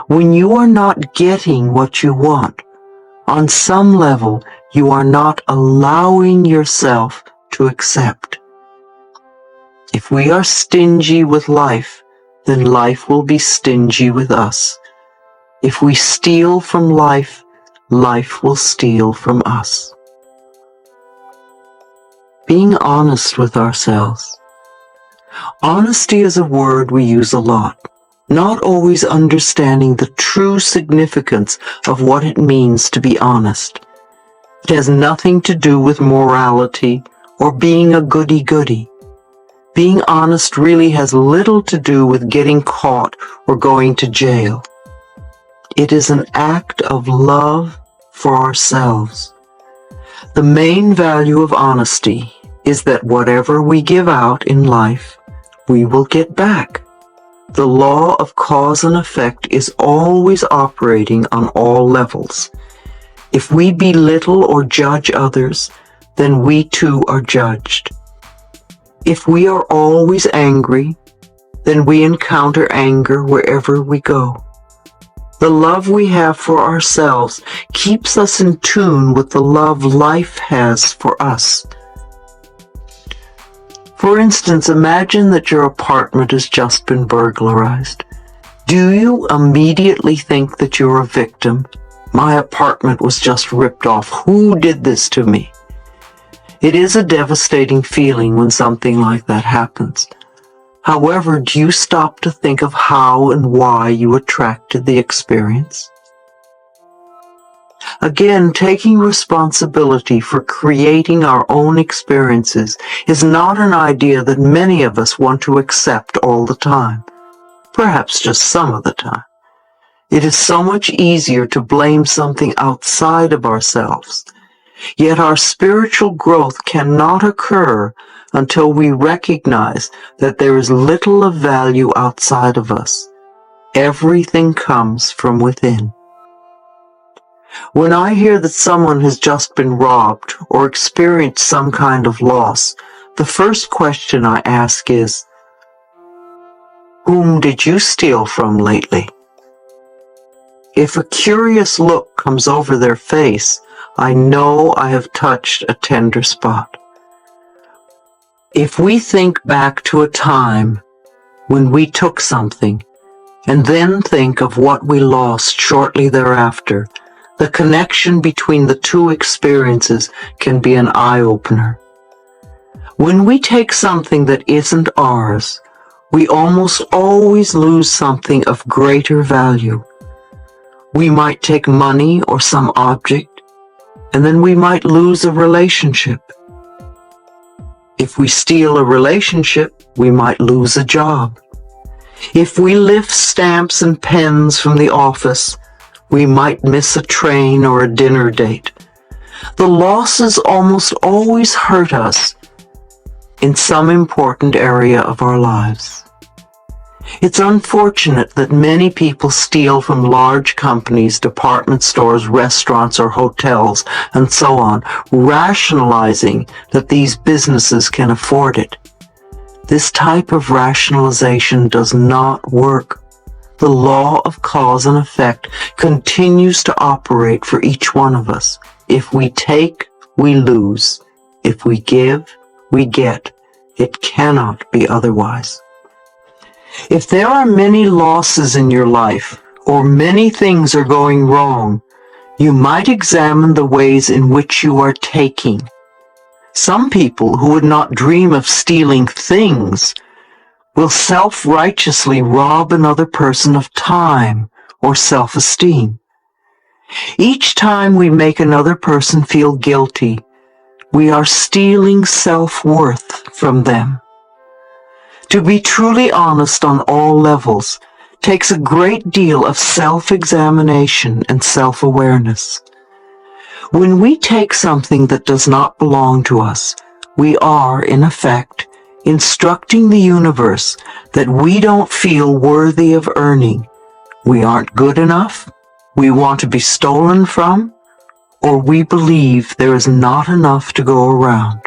When you are not getting what you want, on some level, you are not allowing yourself to accept. If we are stingy with life, then life will be stingy with us. If we steal from life, life will steal from us. Being honest with ourselves. Honesty is a word we use a lot, not always understanding the true significance of what it means to be honest. It has nothing to do with morality or being a goody-goody. Being honest really has little to do with getting caught or going to jail. It is an act of love for ourselves. The main value of honesty is that whatever we give out in life, we will get back. The law of cause and effect is always operating on all levels. If we belittle or judge others, then we too are judged. If we are always angry, then we encounter anger wherever we go. The love we have for ourselves keeps us in tune with the love life has for us. For instance, imagine that your apartment has just been burglarized. Do you immediately think that you're a victim? My apartment was just ripped off. Who did this to me? It is a devastating feeling when something like that happens. However, do you stop to think of how and why you attracted the experience? Again, taking responsibility for creating our own experiences is not an idea that many of us want to accept all the time, perhaps just some of the time. It is so much easier to blame something outside of ourselves. Yet our spiritual growth cannot occur until we recognize that there is little of value outside of us. Everything comes from within. When I hear that someone has just been robbed or experienced some kind of loss, the first question I ask is, whom did you steal from lately? If a curious look comes over their face, I know I have touched a tender spot. If we think back to a time when we took something and then think of what we lost shortly thereafter, the connection between the two experiences can be an eye-opener. When we take something that isn't ours, we almost always lose something of greater value. We might take money or some object, and then we might lose a relationship. If we steal a relationship, we might lose a job. If we lift stamps and pens from the office, we might miss a train or a dinner date. The losses almost always hurt us in some important area of our lives. It's unfortunate that many people steal from large companies, department stores, restaurants, or hotels, and so on, rationalizing that these businesses can afford it. This type of rationalization does not work. The law of cause and effect continues to operate for each one of us. If we take, we lose. If we give, we get. It cannot be otherwise. If there are many losses in your life, or many things are going wrong, you might examine the ways in which you are taking. Some people who would not dream of stealing things will self-righteously rob another person of time or self-esteem. Each time we make another person feel guilty, we are stealing self-worth from them. To be truly honest on all levels takes a great deal of self-examination and self-awareness. When we take something that does not belong to us, we are, in effect, instructing the universe that we don't feel worthy of earning. We aren't good enough, we want to be stolen from, or we believe there is not enough to go around.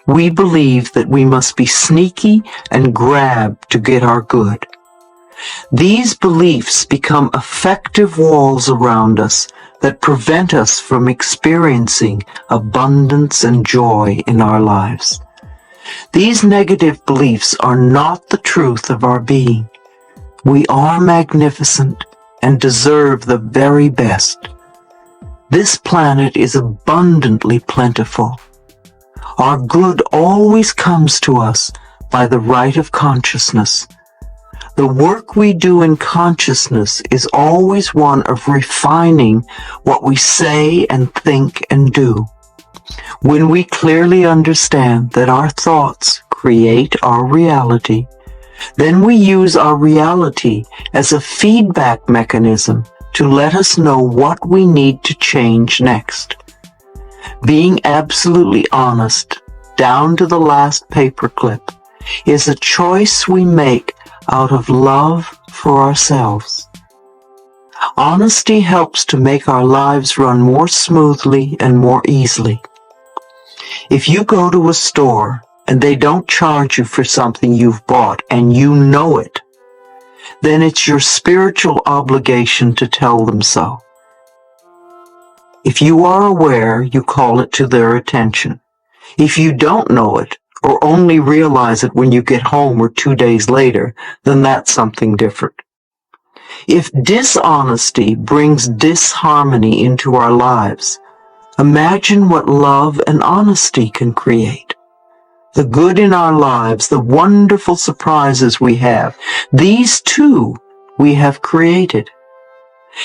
We believe that we must be sneaky and grab to get our good. These beliefs become effective walls around us that prevent us from experiencing abundance and joy in our lives. These negative beliefs are not the truth of our being. We are magnificent and deserve the very best. This planet is abundantly plentiful. Our good always comes to us by the right of consciousness. The work we do in consciousness is always one of refining what we say and think and do. When we clearly understand that our thoughts create our reality, then we use our reality as a feedback mechanism to let us know what we need to change next. Being absolutely honest, down to the last paperclip, is a choice we make out of love for ourselves. Honesty helps to make our lives run more smoothly and more easily. If you go to a store and they don't charge you for something you've bought and you know it, then it's your spiritual obligation to tell them so. If you are aware, you call it to their attention. If you don't know it, or only realize it when you get home or 2 days later, then that's something different. If dishonesty brings disharmony into our lives, imagine what love and honesty can create. The good in our lives, the wonderful surprises we have, these too we have created.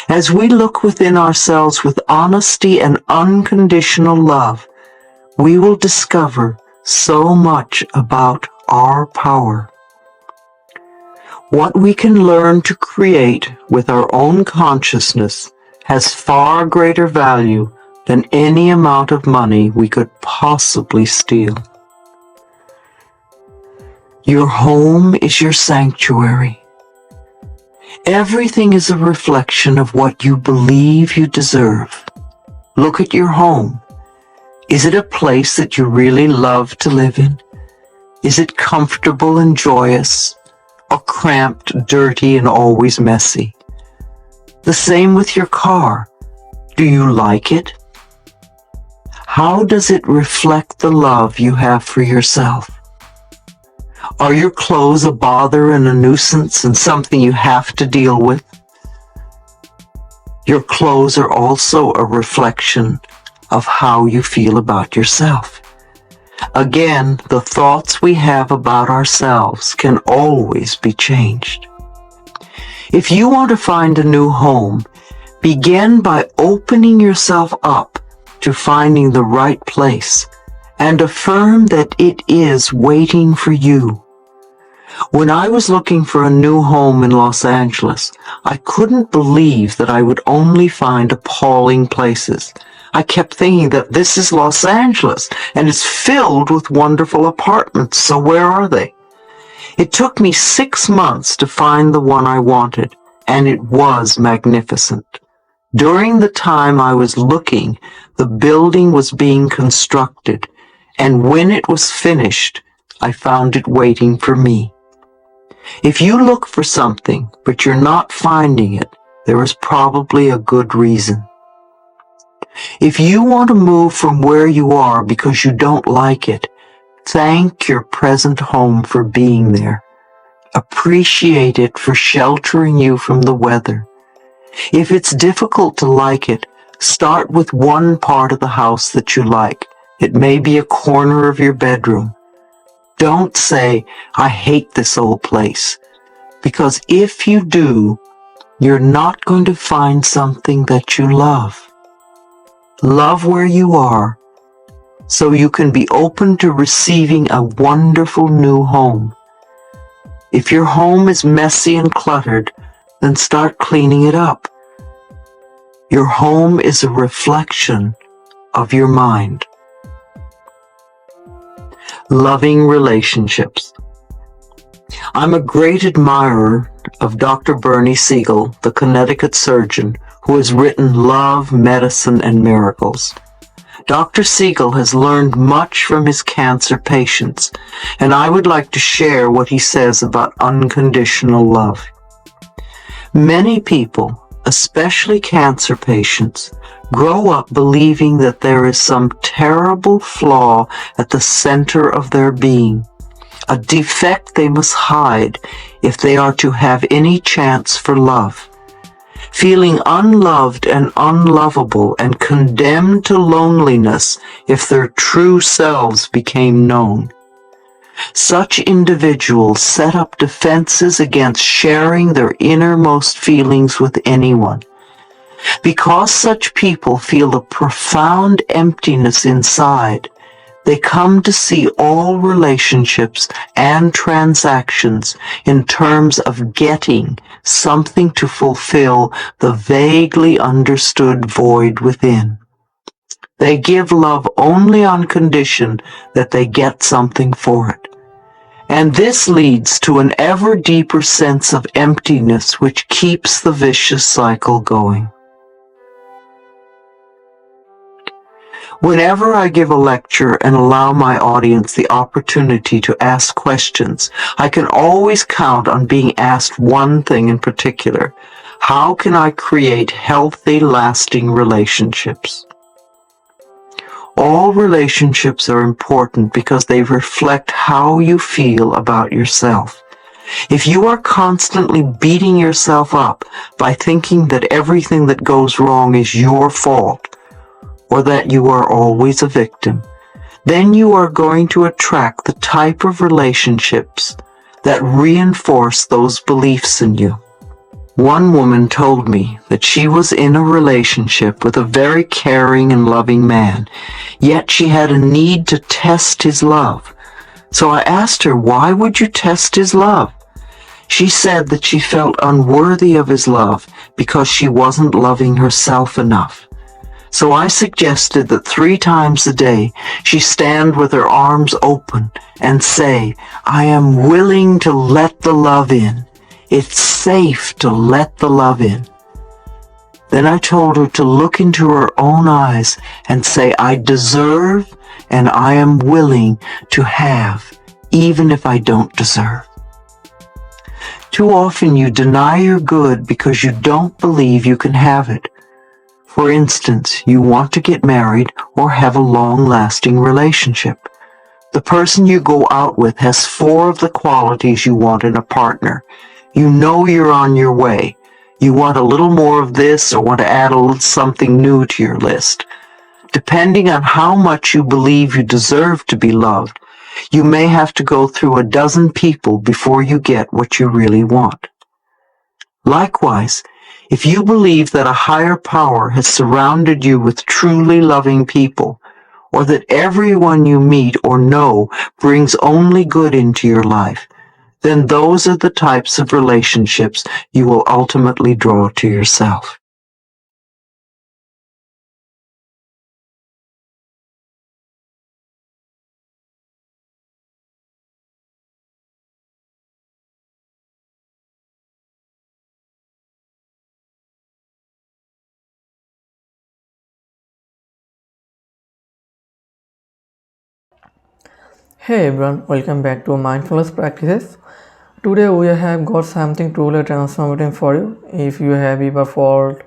As we look within ourselves with honesty and unconditional love, we will discover so much about our power. What we can learn to create with our own consciousness has far greater value than any amount of money we could possibly steal. Your home is your sanctuary. Everything is a reflection of what you believe you deserve. Look at your home. Is it a place that you really love to live in? Is it comfortable and joyous, or cramped, dirty, and always messy? The same with your car. Do you like it? How does it reflect the love you have for yourself? Are your clothes a bother and a nuisance and something you have to deal with? Your clothes are also a reflection of how you feel about yourself. Again, the thoughts we have about ourselves can always be changed. If you want to find a new home, begin by opening yourself up to finding the right place and affirm that it is waiting for you. When I was looking for a new home in Los Angeles, I couldn't believe that I would only find appalling places. I kept thinking that this is Los Angeles and it's filled with wonderful apartments, so where are they? It took me 6 months to find the one I wanted, and it was magnificent. During the time I was looking, the building was being constructed, and when it was finished, I found it waiting for me. If you look for something, but you're not finding it, there is probably a good reason. If you want to move from where you are because you don't like it, thank your present home for being there. Appreciate it for sheltering you from the weather. If it's difficult to like it, start with one part of the house that you like. It may be a corner of your bedroom. Don't say, I hate this old place, because if you do, you're not going to find something that you love. Love where you are, so you can be open to receiving a wonderful new home. If your home is messy and cluttered, then start cleaning it up. Your home is a reflection of your mind. Loving relationships. I'm a great admirer of Dr. Bernie Siegel, the Connecticut surgeon, who has written Love, Medicine, and Miracles. Dr. Siegel has learned much from his cancer patients, and I would like to share what he says about unconditional love. Many people, especially cancer patients, grow up believing that there is some terrible flaw at the center of their being, a defect they must hide if they are to have any chance for love. Feeling unloved and unlovable and condemned to loneliness if their true selves became known. Such individuals set up defenses against sharing their innermost feelings with anyone. Because such people feel a profound emptiness inside, they come to see all relationships and transactions in terms of getting something to fulfill the vaguely understood void within. They give love only on condition that they get something for it. And this leads to an ever deeper sense of emptiness which keeps the vicious cycle going. Whenever I give a lecture and allow my audience the opportunity to ask questions, I can always count on being asked one thing in particular: how can I create healthy, lasting relationships? All relationships are important because they reflect how you feel about yourself. If you are constantly beating yourself up by thinking that everything that goes wrong is your fault, or that you are always a victim, then you are going to attract the type of relationships that reinforce those beliefs in you. One woman told me that she was in a relationship with a very caring and loving man, yet she had a need to test his love. So I asked her, why would you test his love? She said that she felt unworthy of his love because she wasn't loving herself enough. So I suggested that 3 times a day she stand with her arms open and say, I am willing to let the love in. It's safe to let the love in. Then I told her to look into her own eyes and say, I deserve and I am willing to have, even if I don't deserve. Too often you deny your good because you don't believe you can have it. For instance, you want to get married or have a long-lasting relationship. The person you go out with has 4 of the qualities you want in a partner. You know you're on your way. You want a little more of this or want to add a little something new to your list. Depending on how much you believe you deserve to be loved, you may have to go through a dozen people before you get what you really want. Likewise, if you believe that a higher power has surrounded you with truly loving people, or that everyone you meet or know brings only good into your life, then those are the types of relationships you will ultimately draw to yourself. Hey everyone, welcome back to Mindfulness Practices. Today we have got something truly transformative for you. If you have ever felt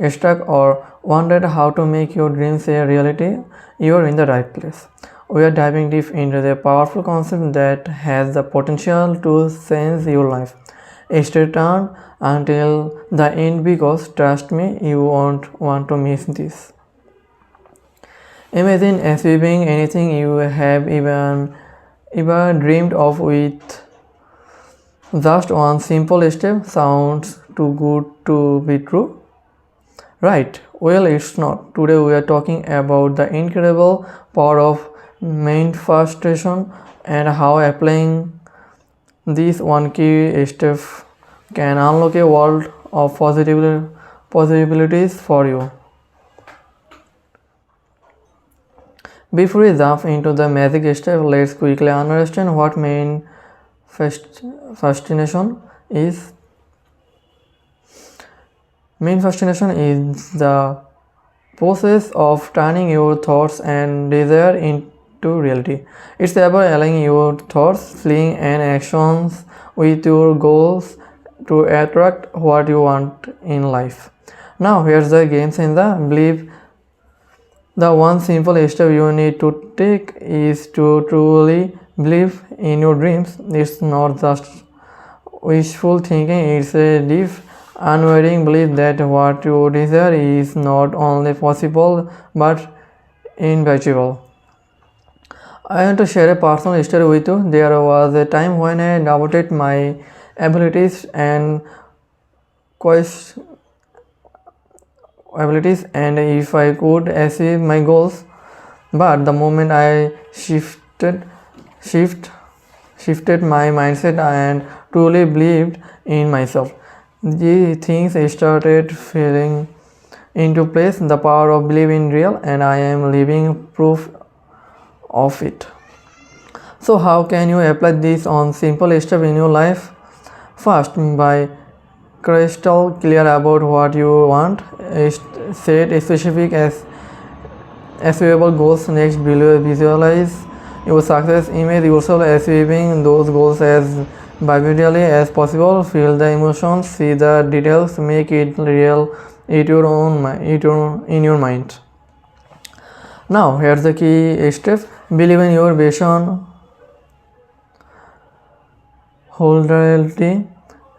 stuck or wondered how to make your dreams a reality, you are in the right place. We are diving deep into the powerful concept that has the potential to change your life. Stay tuned until the end because trust me, you won't want to miss this. Imagine achieving anything you have even dreamed of with just one simple step. Sounds too good to be true, right? Well, it's not. Today we are talking about the incredible power of manifestation and how applying this one key step can unlock a world of possibilities for you. Before we jump into the magic step, let's quickly understand what manifestation is. Manifestation is the process of turning your thoughts and desire into reality. It's about aligning your thoughts, feelings, and actions with your goals to attract what you want in life. Now here's the games in the belief. The one simple step you need to take is to truly believe in your dreams. It's not just wishful thinking, it's a deep, unwavering belief that what you desire is not only possible but inevitable. I want to share a personal story with you. There was a time when I doubted my abilities and quest abilities and if I could achieve my goals. But the moment I shift shifted my mindset and truly believed in myself, the things started falling into place. The power of believing real, and I am living proof of it. So how can you apply this on simple steps in your life? First, by crystal clear about what you want. Set specific as achievable goals. Next, visualize your success. Image yourself achieving those goals as vividly as possible. Feel the emotions, see the details, make it real in your mind. Now here's the key step. Believe in your vision wholeheartedly.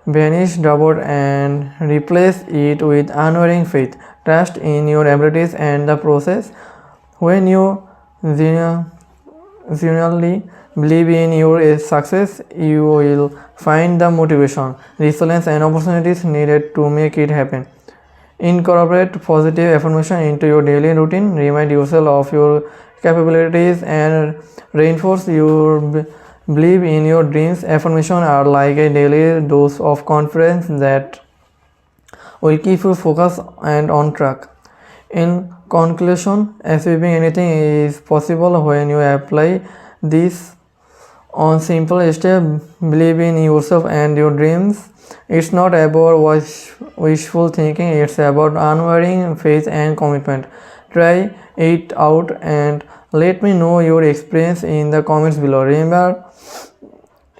Banish doubt and replace it with unwavering faith. Trust in your abilities and the process. When you genuinely believe in your success, you will find the motivation, resilience, and opportunities needed to make it happen. Incorporate positive affirmation into your daily routine. Remind yourself of your capabilities and reinforce your belief in your dreams. Affirmations are like a daily dose of confidence that will keep you focused and on track. In conclusion, achieving anything is possible when you apply this on simple step. Believe in yourself and your dreams. It's not about wishful thinking, it's about unwavering faith and commitment. Try it out and let me know your experience in the comments below. Remember,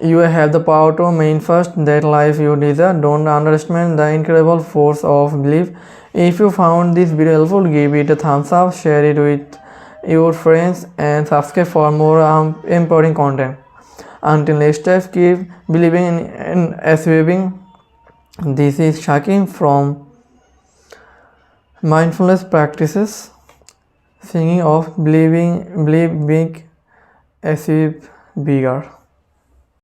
you have the power to manifest that life you desire. Don't underestimate the incredible force of belief. If you found this video helpful, give it a thumbs up, share it with your friends, and subscribe for more empowering content. Until next time, keep believing in achieving. This is Shakim from Mindfulness Practices, singing of believe big, achieve bigger.